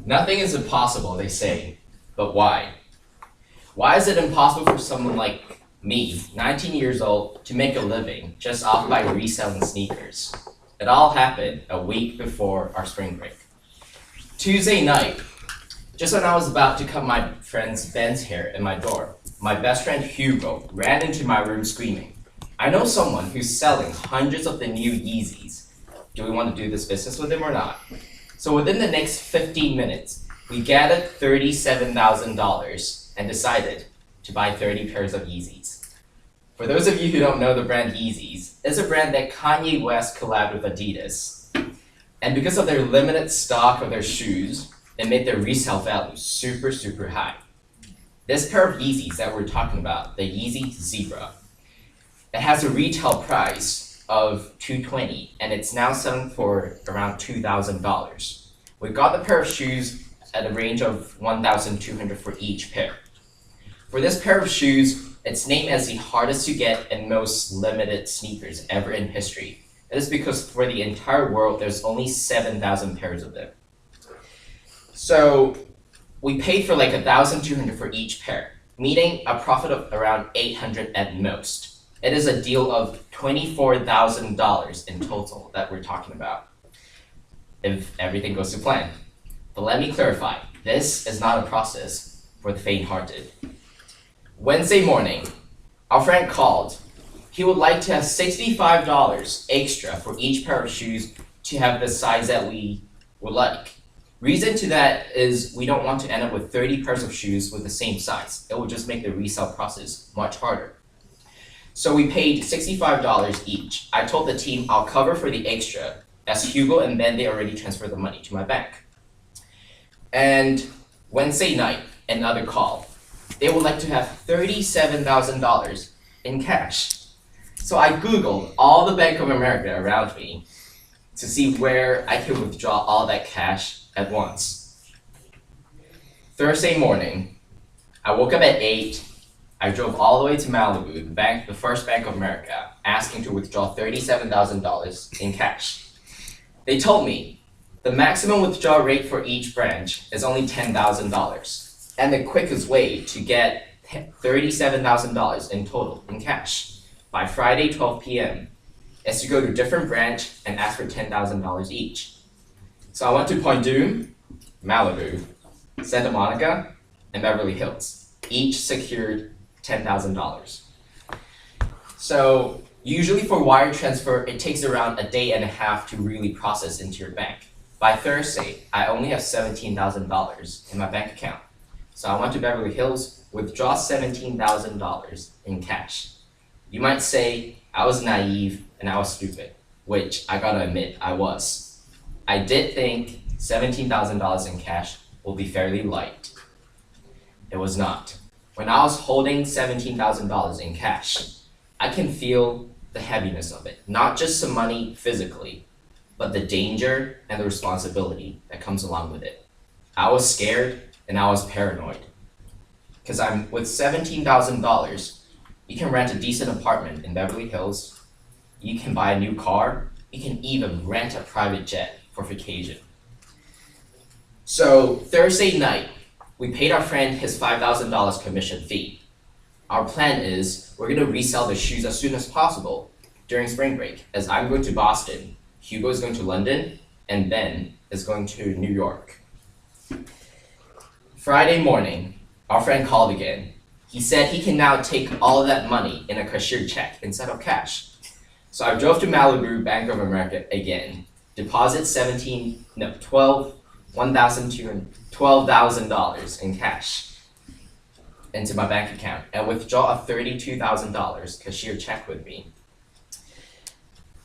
Nothing is impossible, they say, but why? Why is it impossible for someone like me, 19 years old, to make a living just off by reselling sneakers? It all happened a week before our spring break. Tuesday night, just when I was about to cut my friend's Ben's hair in my door, my best friend Hugo ran into my room screaming, "I know someone who's selling hundreds of the new Yeezys. Do we want to do this business with him or not?" So within the next 15 minutes, we gathered $37,000 and decided to buy 30 pairs of Yeezys. For those of you who don't know the brand Yeezys, it's a brand that Kanye West collabed with Adidas. And because of their limited stock of their shoes, it made their resale value super high. This pair of Yeezys that we're talking about, the Yeezy Zebra, it has a retail price of $220 and it's now selling for around $2,000. We got the pair of shoes at a range of $1,200 for each pair. For this pair of shoes, it's named as the hardest to get and most limited sneakers ever in history. It is because for the entire world, there's only 7,000 pairs of them. So we paid for like $1,200 for each pair, meaning a profit of around $800 at most. It is a deal of $24,000 in total that we're talking about, if everything goes to plan. But let me clarify, this is not a process for the faint-hearted. Wednesday morning, our friend called. He would like to have $65 extra for each pair of shoes to have the size that we would like. Reason to that is we don't want to end up with 30 pairs of shoes with the same size. It will just make the resale process much harder. So we paid $65 each. I told the team I'll cover for the extra, as Hugo and Ben, they already transferred the money to my bank. And Wednesday night, another call. They would like to have $37,000 in cash. So I Googled all the Bank of America around me to see where I could withdraw all that cash at once. Thursday morning, I woke up at 8. I drove all the way to Malibu, the First Bank of America, asking to withdraw $37,000 in cash. They told me the maximum withdrawal rate for each branch is only $10,000, and the quickest way to get $37,000 in total in cash by Friday 12 p.m. is to go to a different branch and ask for $10,000 each. So I went to Point Dume, Malibu, Santa Monica, and Beverly Hills. Each secured $10,000. So usually for wire transfer, it takes around a day and a half to really process into your bank. By Thursday, I only have $17,000 in my bank account. So I went to Beverly Hills, withdraw $17,000 in cash. You might say I was naive and I was stupid, which I gotta admit I was. I did think $17,000 in cash will be fairly light. It was not. When I was holding $17,000 in cash, I can feel the heaviness of it. Not just some money physically, but the danger and the responsibility that comes along with it. I was scared and I was paranoid. Because with $17,000, you can rent a decent apartment in Beverly Hills, you can buy a new car, you can even rent a private jet for vacation. So Thursday night, we paid our friend his $5,000 commission fee. Our plan is we're gonna resell the shoes as soon as possible during spring break, as I'm going to Boston, Hugo is going to London, and Ben is going to New York. Friday morning, our friend called again. He said he can now take all of that money in a cashier check instead of cash. So I drove to Malibu, Bank of America again, deposit $12,000 in cash into my bank account and withdraw a $32,000 cashier check with me.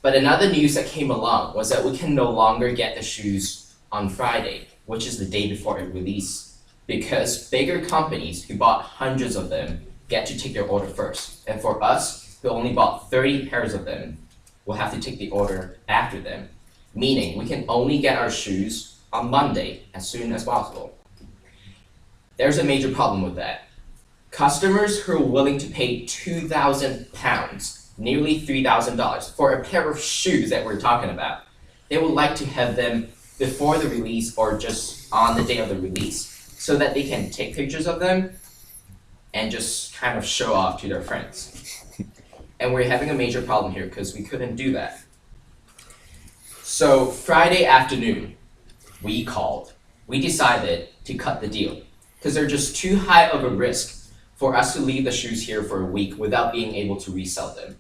But another news that came along was that we can no longer get the shoes on Friday, which is the day before it release, because bigger companies who bought hundreds of them get to take their order first. And for us, who only bought 30 pairs of them, we'll have to take the order after them, meaning we can only get our shoes on Monday as soon as possible. There's a major problem with that. Customers who are willing to pay £2,000, nearly $3,000, for a pair of shoes that we're talking about, they would like to have them before the release or just on the day of the release so that they can take pictures of them and just kind of show off to their friends. And we're having a major problem here because we couldn't do that. So Friday afternoon, we called. We decided to cut the deal because they're just too high of a risk for us to leave the shoes here for a week without being able to resell them.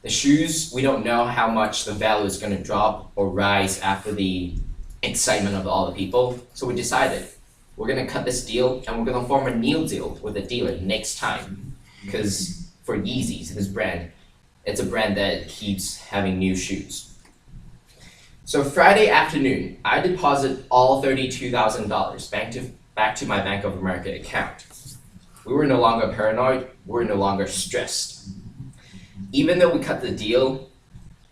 The shoes, we don't know how much the value is going to drop or rise after the excitement of all the people. So we decided we're going to cut this deal and we're going to form a new deal with the dealer next time. Because for Yeezys, this brand, it's a brand that keeps having new shoes. So Friday afternoon, I deposit all $32,000 back to my Bank of America account. We were no longer paranoid, we were no longer stressed. Even though we cut the deal,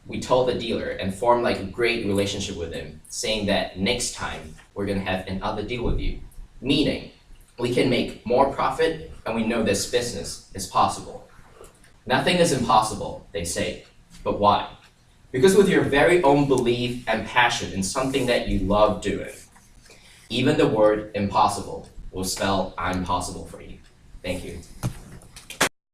we told the dealer and formed like a great relationship with him, saying that next time we're gonna have another deal with you. Meaning, we can make more profit and we know this business is possible. Nothing is impossible, they say, but why? Because with your very own belief and passion in something that you love doing, even the word impossible will spell I'm possible for you. Thank you.